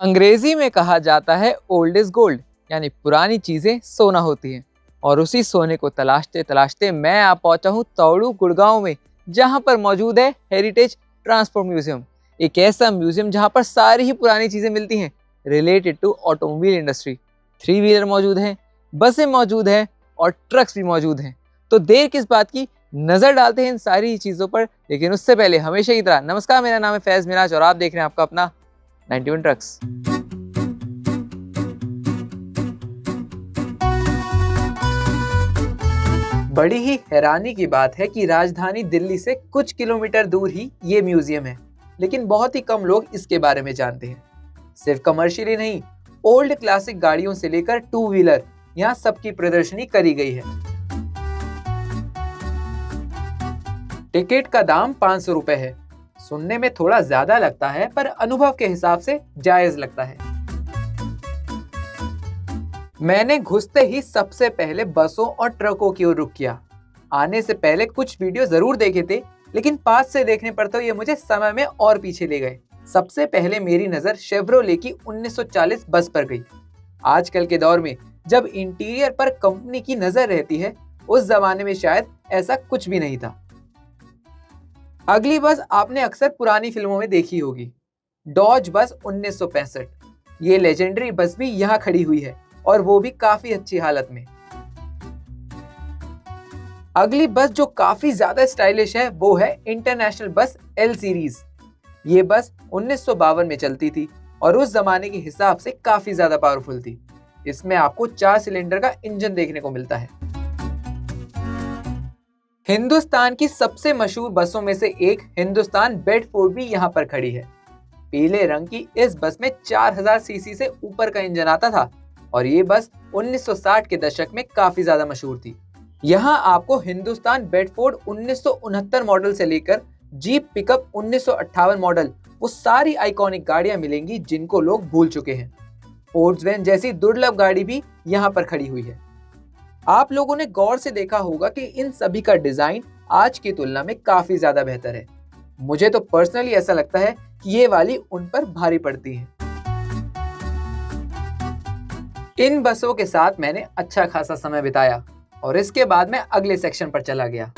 अंग्रेजी में कहा जाता है ओल्ड इज गोल्ड, यानी पुरानी चीजें सोना होती हैं। और उसी सोने को तलाशते तलाशते मैं आ पहुंचा हूँ तौड़ू गुड़गांव में, जहां पर मौजूद है हेरिटेज ट्रांसपोर्ट म्यूजियम। एक ऐसा म्यूजियम जहां पर सारी ही पुरानी चीजें मिलती हैं related to automobile industry. 3 wheeler मौजूद हैं, बसें मौजूद हैं और ट्रक्स भी मौजूद हैं। तो देर किस बात की, नजर डालते हैं इन सारी चीजों पर। लेकिन उससे पहले हमेशा की तरह नमस्कार, मेरा नाम है फैज मिराज और आप देख रहे हैं आपका अपना 91 ट्रक्स। बड़ी ही हैरानी की बात है कि राजधानी दिल्ली से कुछ किलोमीटर दूर ही ये म्यूजियम है, लेकिन बहुत ही कम लोग इसके बारे में जानते हैं। सिर्फ कमर्शियली नहीं, ओल्ड क्लासिक गाड़ियों से लेकर 2 व्हीलर यहाँ सबकी प्रदर्शनी करी गई है। टिकट का दाम 500 रुपए है। सुनने में थोड़ा ज्यादा लगता है, पर अनुभव के हिसाब से जायज लगता है। मैंने घुसते ही सबसे पहले बसों और ट्रकों की ओर रुख किया। आने से पहले कुछ वीडियो जरूर देखे थे, लेकिन पास से देखने पर तो ये मुझे समय में और पीछे ले गए। सबसे पहले मेरी नजर शेवरोले की 1940 बस पर गई। आजकल के दौर में जब इंटीरियर पर कंपनी की नजर रहती है, उस जमाने में शायद ऐसा कुछ भी नहीं था। अगली बस आपने अक्सर पुरानी फिल्मों में देखी होगी, डॉज बस 1965। ये लेजेंडरी बस भी यहाँ खड़ी हुई है, और वो भी काफी अच्छी हालत में। अगली बस जो काफी ज्यादा स्टाइलिश है वो है इंटरनेशनल बस एल सीरीज। ये बस 1952 में चलती थी और उस जमाने के हिसाब से काफी ज्यादा पावरफुल थी। इसमें आपको 4 सिलेंडर का इंजन देखने को मिलता है। हिंदुस्तान की सबसे मशहूर बसों में से एक हिंदुस्तान बेडफोर्ड भी यहाँ पर खड़ी है। पीले रंग की इस बस में 4000 सीसी से ऊपर का इंजन आता था और ये बस 1960 के दशक में काफी ज्यादा मशहूर थी। यहाँ आपको हिंदुस्तान बेडफोर्ड 1969 मॉडल से लेकर जीप पिकअप 1958 मॉडल, वो सारी आइकॉनिक गाड़ियां मिलेंगी जिनको लोग भूल चुके हैं। फोर्ड्स वैन जैसी दुर्लभ गाड़ी भी यहाँ पर खड़ी हुई है। आप लोगों ने गौर से देखा होगा कि इन सभी का डिजाइन आज की तुलना में काफी ज्यादा बेहतर है। मुझे तो पर्सनली ऐसा लगता है कि ये वाली उन पर भारी पड़ती है। इन बसों के साथ मैंने अच्छा खासा समय बिताया और इसके बाद मैं अगले सेक्शन पर चला गया।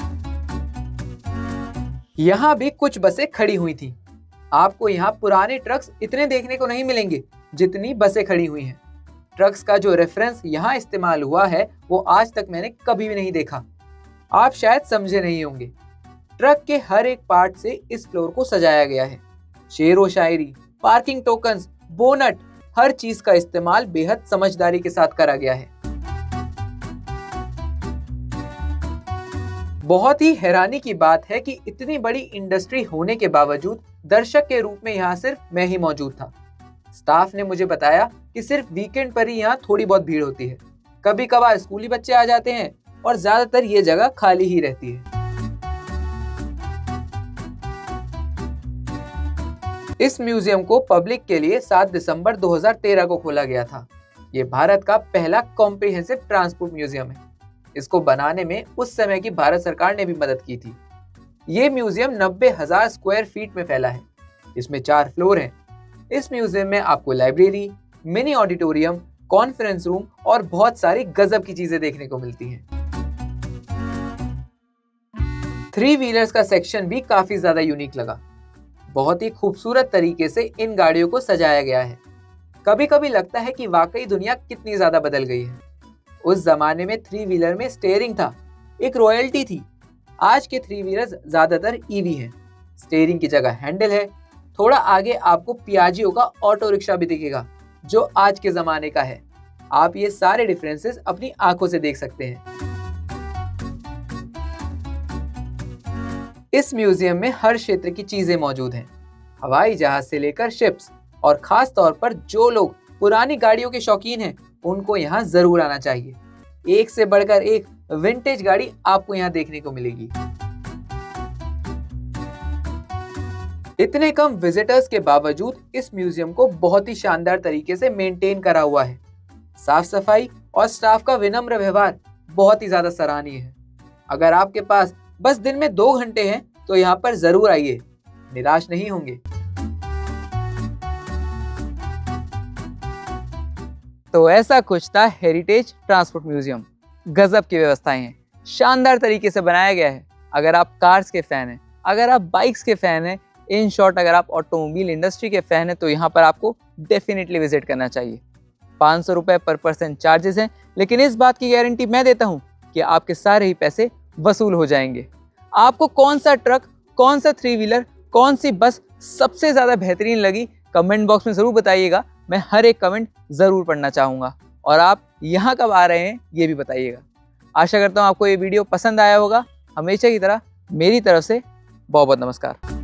यहाँ भी कुछ बसें खड़ी हुई थी। आपको यहाँ पुराने ट्रक्स इतने देखने को नहीं मिलेंगे जितनी बसें खड़ी हुई हैं। ट्रक्स का जो रेफरेंस यहाँ इस्तेमाल हुआ है वो आज तक मैंने कभी भी नहीं देखा। आप शायद समझे नहीं होंगे, ट्रक के हर एक पार्ट से इस फ्लोर को सजाया गया है। शेर व शायरी, पार्किंग टोकन्स, बोनट, हर चीज का इस्तेमाल बेहद समझदारी के साथ करा गया है। बहुत ही हैरानी की बात है कि इतनी बड़ी इंडस्ट्री होने के बावजूद दर्शक के रूप में यहाँ सिर्फ मैं ही मौजूद था। स्टाफ ने मुझे बताया कि सिर्फ वीकेंड पर ही यहाँ थोड़ी बहुत भीड़ होती है। कभी कभार स्कूली बच्चे आ जाते हैं और ज्यादातर ये जगह खाली ही रहती है। इस म्यूजियम को पब्लिक के लिए 7 दिसंबर 2013 को खोला गया था। ये भारत का पहला कॉम्प्रिहेंसिव ट्रांसपोर्ट म्यूजियम है। इसको बनाने में उस समय की भारत सरकार ने भी मदद की थी। ये म्यूजियम 90,000 स्क्वायर फीट में फैला है। इसमें 4 फ्लोर हैं। इस म्यूजियम में आपको library, mini auditorium, conference room और बहुत सारी गजब की चीजें देखने को मिलती हैं। 3 व्हीलर्स का सेक्शन भी काफी ज्यादा यूनिक लगा। बहुत ही खूबसूरत तरीके से इन गाड़ियों को सजाया गया है। कभी कभी लगता है कि वाकई दुनिया कितनी ज्यादा बदल गई है। उस जमाने में 3 व्हीलर में स्टीयरिंग था, एक रॉयल्टी थी। आज के 3 व्हीलर्स ज्यादातर ईवी हैं। स्टीयरिंग की जगह हैंडल है। थोड़ा आगे आपको पियाजियो का ऑटो रिक्शा भी दिखेगा, जो आज के जमाने का है। आप ये सारे डिफरेंसेस अपनी आंखों से देख सकते हैं। इस म्यूजियम में हर क्षेत्र की चीजें मौजूद हैं, हवाई जहाज से लेकर शिप्स, और खास तौर पर जो लोग पुरानी गाड़ियों के शौकीन हैं उनको यहाँ जरूर आना चाहिए। एक से बढ़कर एक विंटेज गाड़ी आपको यहाँ देखने को मिलेगी। इतने कम विजिटर्स के बावजूद इस म्यूजियम को बहुत ही शानदार तरीके से मेंटेन करा हुआ है। साफ सफाई और स्टाफ का विनम्र व्यवहार बहुत ही ज्यादा सराहनीय है। अगर आपके पास बस दिन में 2 घंटे हैं तो यहाँ पर जरूर आइए, निराश नहीं होंगे। तो ऐसा कुछ था हेरिटेज ट्रांसपोर्ट म्यूजियम। गजब की व्यवस्थाएं हैं, शानदार तरीके से बनाया गया है। अगर आप कार्स के फैन हैं, अगर आप बाइक्स के फैन हैं, इन शॉर्ट अगर आप ऑटोमोबाइल इंडस्ट्री के फैन हैं, तो यहाँ पर आपको डेफिनेटली विजिट करना चाहिए। 500 रुपये पर पर्सन चार्जेस हैं, लेकिन इस बात की गारंटी मैं देता हूँ कि आपके सारे ही पैसे वसूल हो जाएंगे। आपको कौन सा ट्रक, कौन सा 3 व्हीलर, कौन सी बस सबसे ज़्यादा बेहतरीन लगी, कमेंट बॉक्स में ज़रूर बताइएगा। मैं हर एक कमेंट ज़रूर पढ़ना चाहूँगा। और आप यहाँ कब आ रहे हैं ये भी बताइएगा। आशा करता हूँ आपको ये वीडियो पसंद आया होगा। हमेशा की तरह मेरी तरफ से बहुत बहुत नमस्कार।